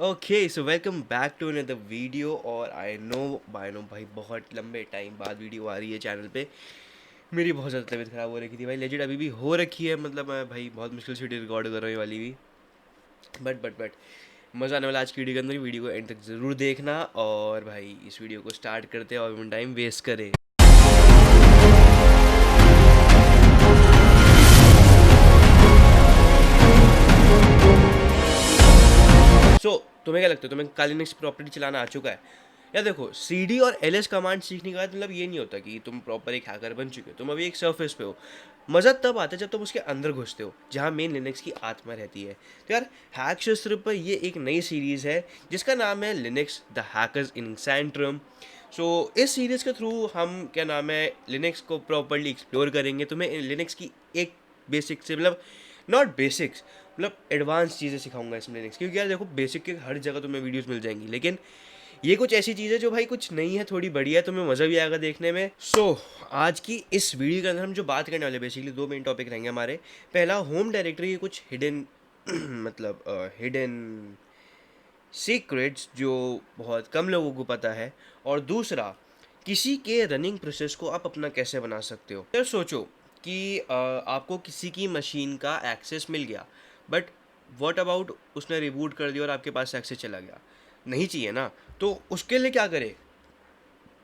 Okay so welcome back to another video. और I no भाई बहुत लंबे टाइम बाद वीडियो आ रही है चैनल पे। मेरी बहुत ज़्यादा तबीयत ख़राब हो रखी थी भाई, लेजिट अभी भी हो रखी है। मतलब मैं भाई बहुत मुश्किल से रिकॉर्ड कर रहा हूँ ये वाली भी। बट मज़ा आने वाला आज की वीडियो के अंदर। वीडियो को एंड तक ज़रूर देखना। और भाई इस वीडियो को स्टार्ट करते हैं और टाइम वेस्ट करें। तुम्हें क्या लगता है, तुम्हें काली लिनक्स प्रॉपर्टी चलाना आ चुका है? या देखो, सीडी और एलएस कमांड सीखने के बाद मतलब ये नहीं होता कि तुम प्रॉपर एक हैकर बन चुके हो। तुम अभी एक सरफेस पे हो। मज़ा तब आता है जब तुम उसके अंदर घुसते हो, जहाँ मेन लिनक्स की आत्मा रहती है। तो यार, हैक शस्त्र पर ये एक नई सीरीज़ है जिसका नाम है Linux the hackers in Centrum. इस सीरीज़ के थ्रू हम क्या नाम है लिनक्स को प्रॉपरली एक्सप्लोर करेंगे। तुम्हें लिनक्स की एक बेसिक से मतलब नॉट बेसिक्स, मतलब एडवांस चीज़ें सिखाऊंगा इसमें लिनक्स, क्योंकि यार देखो, बेसिक के हर जगह तुम्हें वीडियोस मिल जाएंगी, लेकिन ये कुछ ऐसी चीज़ है जो भाई कुछ नहीं है, थोड़ी बढ़िया है, तुम्हें मज़ा भी आएगा देखने में। आज की इस वीडियो के अंदर हम जो बात करने वाले बेसिकली दो मेन टॉपिक रहेंगे हमारे। पहला, होम डायरेक्टरी के कुछ हिडन मतलब हिडन सीक्रेट्स जो बहुत कम लोगों को पता है। और दूसरा, किसी के रनिंग प्रोसेस को आप अपना कैसे बना सकते हो। फिर सोचो कि आपको किसी की मशीन का एक्सेस मिल गया, बट व्हाट अबाउट उसने रिबूट कर दिया और आपके पास एक्सेस चला गया। नहीं चाहिए ना। तो उसके लिए क्या करें,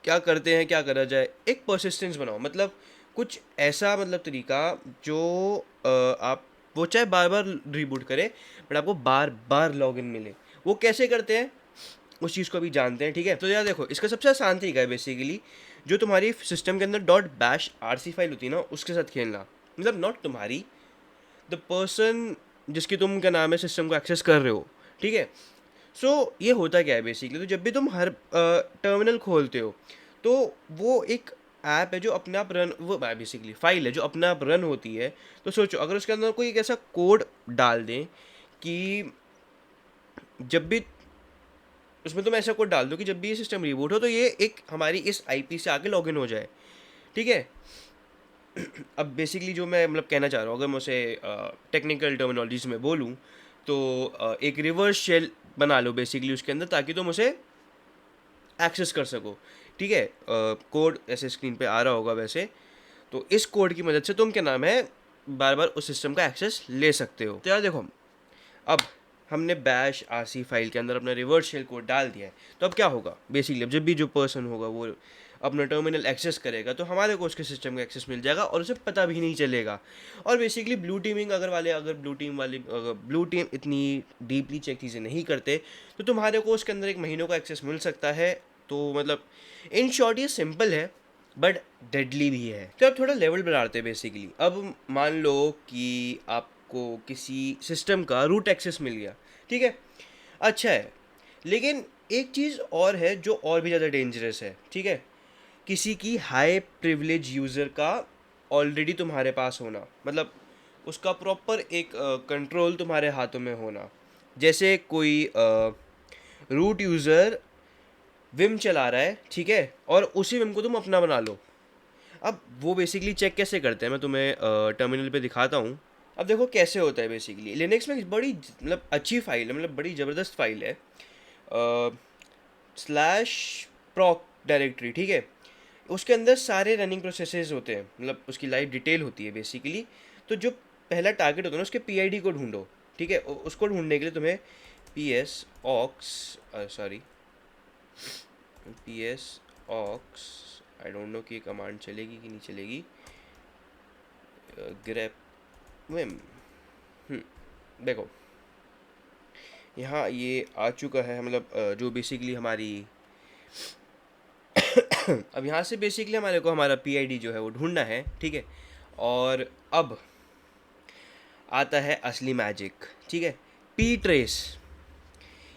क्या करते हैं, क्या करा जाए? एक परसिस्टेंस बनाओ, मतलब कुछ ऐसा मतलब तरीका जो आप वो चाहे बार बार रिबूट करे बट आपको बार बार लॉगिन मिले। वो कैसे करते हैं उस चीज़ को अभी जानते हैं, ठीक है? तो यार देखो, इसका सबसे आसान तरीका है बेसिकली जो तुम्हारी सिस्टम के अंदर डॉट बैश आरसी फाइल होती है ना, उसके साथ खेलना। मतलब नॉट तुम्हारी, द पर्सन जिसकी तुम क्या नाम है सिस्टम को एक्सेस कर रहे हो, ठीक है? ये होता क्या है बेसिकली, तो जब भी तुम हर टर्मिनल खोलते हो तो वो एक ऐप है जो अपने आप रन, वो बेसिकली फाइल है जो अपने आप रन होती है। तो सोचो, अगर उसके अंदर कोई एक ऐसा कोड डाल दें कि जब भी उसमें तुम ऐसा कोड डाल दो कि जब भी ये सिस्टम रिबूट हो तो ये एक हमारी इस आईपी से आके लॉगिन हो जाए, ठीक है? अब बेसिकली जो मैं मतलब कहना चाह रहा हूँ, अगर मैं उसे टेक्निकल टर्मिनोलॉजीज में बोलूँ तो एक रिवर्स शेल बना लो बेसिकली उसके अंदर, ताकि तुम उसे एक्सेस कर सको, ठीक है? कोड ऐसे स्क्रीन पे आ रहा होगा वैसे। तो इस कोड की मदद से तुम क्या नाम है बार बार उस सिस्टम का एक्सेस ले सकते हो। तो यार देखो, अब हमने बैश आरसी फाइल के अंदर अपना रिवर्स शेल कोड डाल दिया है। तो अब क्या होगा बेसिकली, अब जब भी जो पर्सन होगा वो अपना टर्मिनल एक्सेस करेगा तो हमारे को उसके सिस्टम का एक्सेस मिल जाएगा और उसे पता भी नहीं चलेगा। और बेसिकली ब्लू टीमिंग अगर ब्लू टीम इतनी डीपली चेक चीज़ें नहीं करते तो तुम्हारे को उसके अंदर एक महीनों का एक्सेस मिल सकता है। तो मतलब इन शॉर्ट ये सिंपल है बट डेडली भी है। तो अब थोड़ा लेवल बढ़ाते हैं बेसिकली। अब मान लो कि आपको किसी सिस्टम का रूट एक्सेस मिल गया, ठीक है? अच्छा है, लेकिन एक चीज़ और है जो और भी ज़्यादा डेंजरस है, ठीक है? किसी की हाई प्रिविलेज यूज़र का ऑलरेडी तुम्हारे पास होना, मतलब उसका प्रॉपर एक कंट्रोल तुम्हारे हाथों में होना। जैसे कोई रूट यूज़र विम चला रहा है, ठीक है, और उसी विम को तुम अपना बना लो। अब वो बेसिकली चेक कैसे करते हैं मैं तुम्हें टर्मिनल पे दिखाता हूँ। अब देखो कैसे होता है बेसिकली। लिनक्स में एक बड़ी मतलब अच्छी फाइल है, मतलब बड़ी ज़बरदस्त फाइल है, स्लैश प्रॉक डायरेक्टरी, ठीक है? उसके अंदर सारे रनिंग प्रोसेसेस होते हैं, मतलब उसकी लाइव डिटेल होती है बेसिकली। तो जो पहला टारगेट होता है ना, उसके पीआईडी को ढूंढो, ठीक है? उसको ढूंढने के लिए तुम्हें P S aux sorry P S aux I don't know कि कमांड चलेगी कि नहीं चलेगी। ग्रेप विम, देखो यहाँ ये आ चुका है, मतलब जो बेसिकली हमारी अब यहाँ से बेसिकली हमारे को हमारा पीआईडी जो है वो ढूंढना है, ठीक है? और अब आता है असली मैजिक, ठीक है? P trace.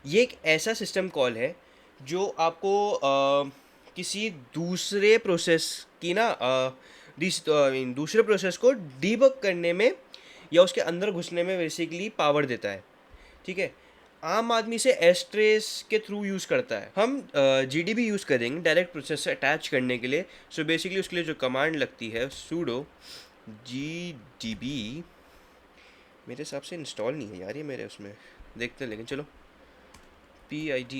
ये एक ऐसा सिस्टम कॉल है जो आपको किसी दूसरे प्रोसेस की ना दूसरे प्रोसेस को डीबग करने में या उसके अंदर घुसने में बेसिकली पावर देता है, ठीक है? आम आदमी से एस्ट्रेस के थ्रू यूज़ करता है। हम जीडीबी यूज़ करेंगे डायरेक्ट प्रोसेस से अटैच करने के लिए। बेसिकली उसके लिए जो कमांड लगती है sudo gdb, मेरे हिसाब से इंस्टॉल नहीं है यार ये मेरे उसमें, देखते हैं लेकिन चलो। PID,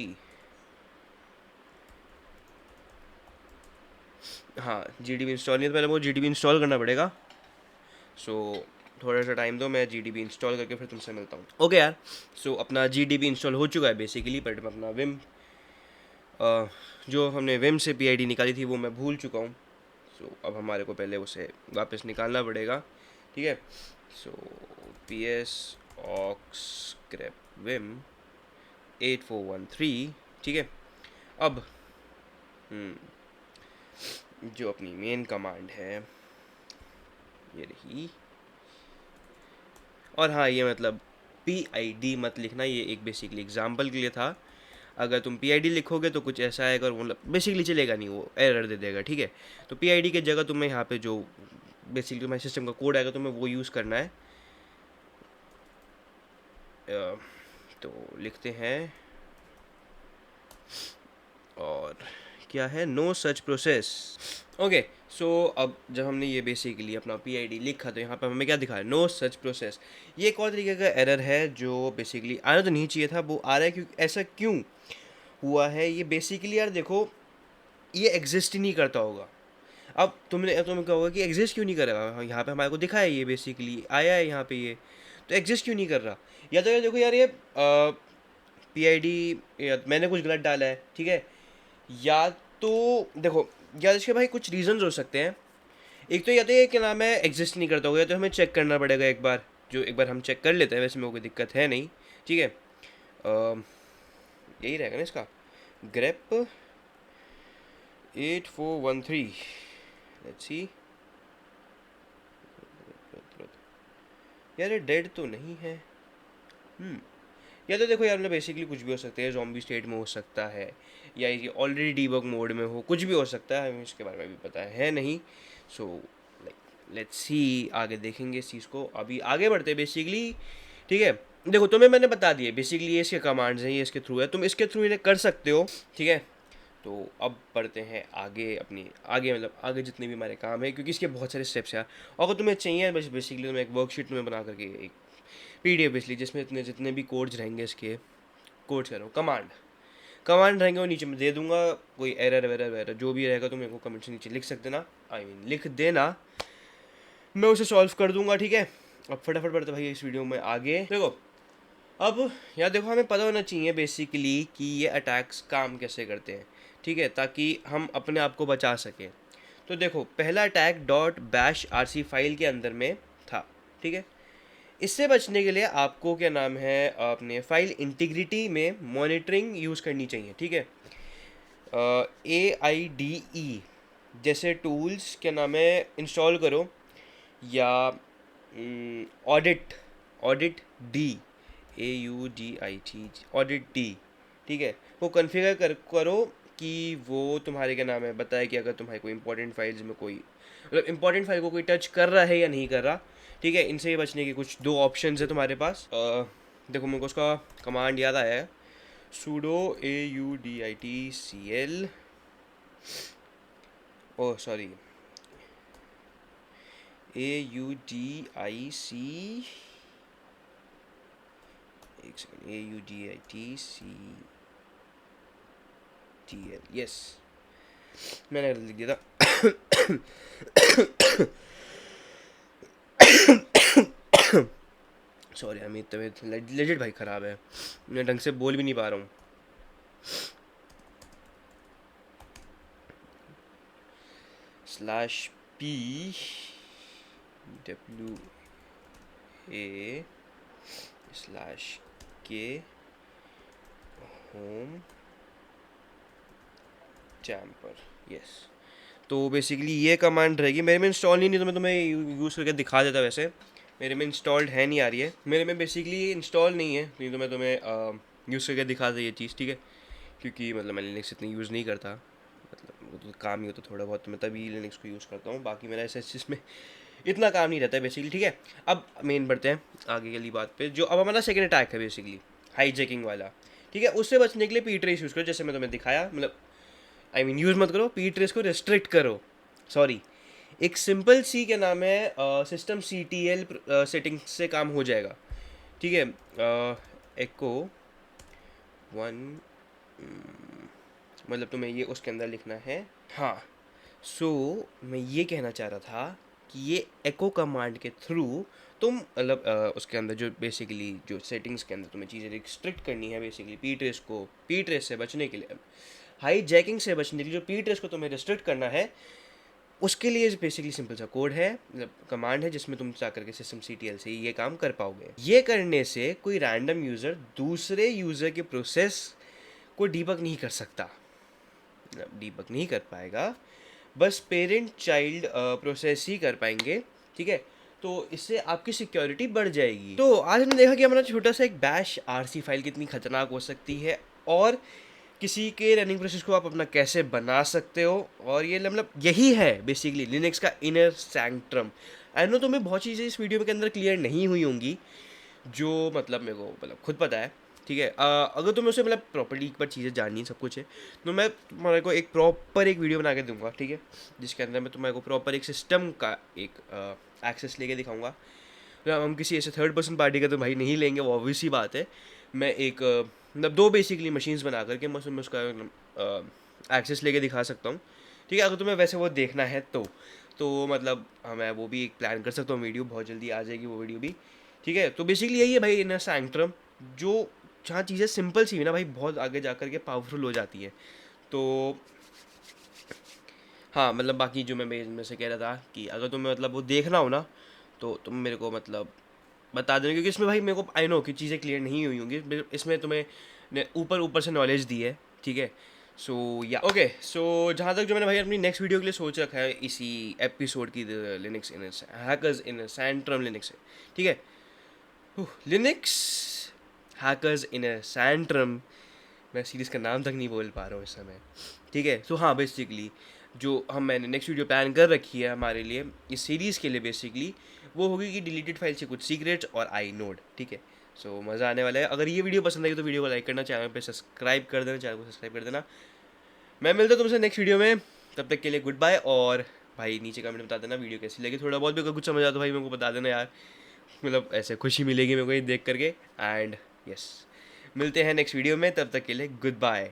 हाँ GDB इंस्टॉल नहीं है तो पहले वो GDB इंस्टॉल करना पड़ेगा। सो थोड़ा सा टाइम दो, मैं GDB इंस्टॉल करके फिर तुमसे मिलता हूँ। ओके यार, सो अपना GDB इंस्टॉल हो चुका है बेसिकली, बट मैं अपना विम जो हमने विम से PID निकाली थी वो मैं भूल चुका हूँ। सो अब हमारे को पहले उसे वापस निकालना पड़ेगा, ठीक है। सो PS ऑक्स grep vim 8413, ठीक है। अब जो अपनी मेन कमांड है ये रही, और हाँ ये मतलब PID मत लिखना, ये एक बेसिकली एग्जाम्पल के लिए था। अगर तुम PID लिखोगे तो कुछ ऐसा आएगा और मतलब बेसिकली चलेगा नहीं, वो एरर दे देगा, ठीक है। तो PID की जगह तुम्हें यहाँ पे जो बेसिकली तुम्हारे सिस्टम का कोड आएगा तुम्हें वो यूज़ करना है। तो लिखते हैं, और क्या है, नो सच प्रोसेस। ओके, सो अब जब हमने ये बेसिकली अपना PID लिखा तो यहाँ पर हमें क्या दिखा है, नो सच प्रोसेस। ये एक और तरीके का एरर है जो बेसिकली आना तो नहीं चाहिए था, वो आ रहा है। क्योंकि ऐसा क्यों हुआ है, ये बेसिकली यार देखो ये एग्जिस्ट ही नहीं करता होगा। अब तुम्हें कहोगे कि एग्जिस्ट क्यों नहीं कर रहा, यहाँ पे हमारे को दिखा है ये बेसिकली आया है यहाँ पे, ये तो एग्जिस्ट क्यों नहीं कर रहा। या तो यार देखो यार ये PID मैंने कुछ गलत डाला है, ठीक है। या तो देखो यार इसके भाई कुछ रीजंस हो सकते हैं। एक तो या तो ये क्या नाम है एग्जिस्ट नहीं करता होगा, या तो हमें चेक करना पड़ेगा एक बार, जो एक बार हम चेक कर लेते हैं, वैसे में कोई दिक्कत है नहीं, ठीक है। यही रहेगा ना इसका, grep 8413, लेट्स सी। यार ये डेड तो नहीं है। या तो देखो यार मतलब बेसिकली कुछ भी हो सकता है, ज़ॉम्बी स्टेट में हो सकता है, या ये ऑलरेडी डीबग मोड में हो, कुछ भी हो सकता है, हमें इसके बारे में भी पता है नहीं। सो लाइक लेट्स सी, आगे देखेंगे इस चीज़ को। अभी आगे बढ़ते हैं बेसिकली, ठीक है। देखो तुम्हें मैंने बता दिया बेसिकली ये इसके कमांड्स हैं, ये इसके थ्रू है, तुम इसके थ्रू इन्हें कर सकते हो, ठीक है। तो अब बढ़ते हैं आगे, अपनी आगे मतलब आगे जितने भी हमारे काम है, क्योंकि इसके बहुत सारे स्टेप्स हैं। और अगर तुम्हें चाहिए बस बेसिकली तुम्हें एक वर्कशीट में बना करके एक PDF बेसिकली, जिसमें इतने जितने भी कोड्स रहेंगे, इसके कोड्स कह रहा हूँ, कमांड रहेंगे वो नीचे मैं दे दूंगा। कोई एरर वेरर वेरर जो भी रहेगा तुम मेरे को कमेंट से नीचे लिख सकते ना, लिख देना, मैं उसे सॉल्व कर दूंगा, ठीक है। अब फटाफट बढ़ते भाई इस वीडियो में आगे। देखो अब यार देखो हमें पता होना चाहिए बेसिकली कि ये अटैक्स काम कैसे करते हैं, ठीक है, ताकि हम अपने आप को बचा सकें। तो देखो पहला अटैक .bash.rc फाइल के अंदर में था, ठीक है। इससे बचने के लिए आपको क्या नाम है अपने फाइल इंटीग्रिटी में मॉनिटरिंग यूज़ करनी चाहिए, ठीक है। AIDE जैसे टूल्स क्या नाम है इंस्टॉल करो, या audit audit D AUDIT audit D, ठीक है, वो कॉन्फ़िगर करो कि वो तुम्हारे क्या नाम है बताए कि अगर तुम्हारी कोई इंपॉर्टेंट फाइल्स में कोई मतलब इंपॉर्टेंट फाइल को कोई टच कर रहा है या नहीं कर रहा, ठीक है। इनसे बचने के कुछ दो ऑप्शंस है तुम्हारे पास। देखो मेरे को उसका कमांड याद आया है, sudo AUDITCL, oh sorry AUDIC, एक सेकंड, AUDITCTL, यस मैंने लिख दिया था। सॉरी यार मेरी तबीयत लेजिट भाई ख़राब है, मैं ढंग से बोल भी नहीं पा रहा हूँ। /PWA/K होम जैम्पर, यस। तो बेसिकली ये कमांड रहेगी, मेरे में इंस्टॉल नहीं तो मैं तुम्हें यूज़ करके दिखा देता। वैसे मेरे में इंस्टॉल्ड है नहीं आ रही है, मेरे में बेसिकली इंस्टॉल नहीं है, नहीं तो मैं तुम्हें यूज़ करके दिखा दे ये चीज़, ठीक है। क्योंकि मतलब मैं लिनक्स इतनी यूज़ नहीं करता, मतलब वो तो काम ही होता थोड़ा बहुत, तो मैं तभी लिनक्स को यूज़ करता हूँ, बाकी मेरा ऐसे इसमें इतना काम नहीं रहता है बेसिकली, ठीक है। अब मेन बढ़ते हैं आगे वाली बात पे, जो अब हमारा सेकेंड अटैक है बेसिकली हाईजैकिंग वाला, ठीक है। उससे बचने के लिए ptrace यूज़ करो, जैसे मैं तुम्हें दिखाया, मतलब यूज़ मत करो, ptrace को रिस्ट्रिक्ट करो, सॉरी। एक सिंपल सी क्या नाम है सिस्टम CTL सेटिंग से काम हो जाएगा, ठीक है। एको वन, मतलब तुम्हें ये उसके अंदर लिखना है। हाँ, सो मैं ये कहना चाह रहा था कि ये एको कमांड के थ्रू तुम मतलब उसके अंदर जो बेसिकली जो सेटिंग्स के अंदर तुम्हें चीज़ें रिस्ट्रिक्ट करनी है, बेसिकली पी ट्रेस से बचने के लिए, हाई जैकिंग से बचने के लिए जो पी ट्रेस को तुम्हें रिस्ट्रिक्ट करना है, उसके लिए बेसिकली सिंपल सा कोड है, मतलब कमांड है, जिसमें तुम जा करके सिस्टम CTL से ये काम कर पाओगे। ये करने से कोई रैंडम यूज़र दूसरे यूज़र के प्रोसेस को डीबग नहीं कर सकता, मतलब डीबग नहीं कर पाएगा, बस पेरेंट चाइल्ड प्रोसेस ही कर पाएंगे, ठीक है। तो इससे आपकी सिक्योरिटी बढ़ जाएगी। तो आज हमने देखा कि हमारा छोटा सा एक बैश RC फाइल कितनी खतरनाक हो सकती है, और किसी के रनिंग प्रोसेस को आप अपना कैसे बना सकते हो, और ये मतलब यही है बेसिकली लिनक्स का इनर सैंक्ट्रम। आई नो तुम्हें बहुत चीज़ें इस वीडियो के अंदर क्लियर नहीं हुई होंगी, जो मतलब मेरे को मतलब खुद पता है, ठीक है। अगर तुम्हें उसे मतलब प्रॉपर्ली एक बार चीज़ें जाननी सब कुछ है, तो मैं तुम्हारे को एक प्रॉपर एक वीडियो बना के दूंगा, ठीक है, जिसके अंदर मैं तुम्हारे को प्रॉपर एक सिस्टम का एक एक्सेस लेके दिखाऊंगा। मतलब हम किसी ऐसे थर्ड पर्सन पार्टी का तो भाई नहीं लेंगे, वो ऑब्वियस ही बात है। मैं एक मतलब दो बेसिकली मशीन्स बना करके मैं उसका एक्सेस लेके दिखा सकता हूँ, ठीक है। अगर तुम्हें वैसे वो देखना है तो मतलब मैं वो भी एक प्लान कर सकता हूँ, वीडियो बहुत जल्दी आ जाएगी वो वीडियो भी, ठीक है। तो बेसिकली यही है भाई इनर सैंक्ट्रम, जो जहाँ चीज़ें सिंपल सी है ना भाई, बहुत आगे जा कर के पावरफुल हो जाती है। तो हाँ, मतलब बाकी जो मैं इनमें से कह रहा था कि अगर तुम्हें मतलब वो देखना हो ना, तो तुम मेरे को मतलब बता देना, क्योंकि इसमें भाई मेरे को आई नो कि चीज़ें क्लियर नहीं हुई होंगी, इसमें तुम्हें ऊपर ऊपर से नॉलेज दी है, ठीक है। सो या ओके, सो जहाँ तक जो मैंने भाई अपनी नेक्स्ट वीडियो के लिए सोच रखा है इसी एपिसोड की, लिनक्स इन हैकर्स इन सैंट्रम लिनक्स है, ठीक है। लिनक्स हैकर्स इन सैंट्रम, मैं सीरीज़ का नाम तक नहीं बोल पा रहा हूँ इस समय, ठीक है। तो हाँ, बेसिकली जो मैंने नेक्स्ट वीडियो प्लान कर रखी है हमारे लिए इस सीरीज़ के लिए, बेसिकली वो होगी कि डिलीटेड फाइल से कुछ सीक्रेट्स और आई नोड, ठीक है। सो मज़ा आने वाला है। अगर ये वीडियो पसंद आई तो वीडियो को लाइक करना, चैनल पे सब्सक्राइब कर देना, चैनल को सब्सक्राइब कर देना। मैं मिलता हूँ तुमसे नेक्स्ट वीडियो में, तब तक के लिए गुड बाय। और भाई नीचे कमेंट में बता देना वीडियो कैसी लगी, थोड़ा बहुत भी अगर कुछ समझ आता तो भाई मेरे को बता देना यार, मतलब ऐसे खुशी मिलेगी मेरे को ये देख करके। एंड यस, मिलते हैं नेक्स्ट वीडियो में, तब तक के लिए गुड बाय।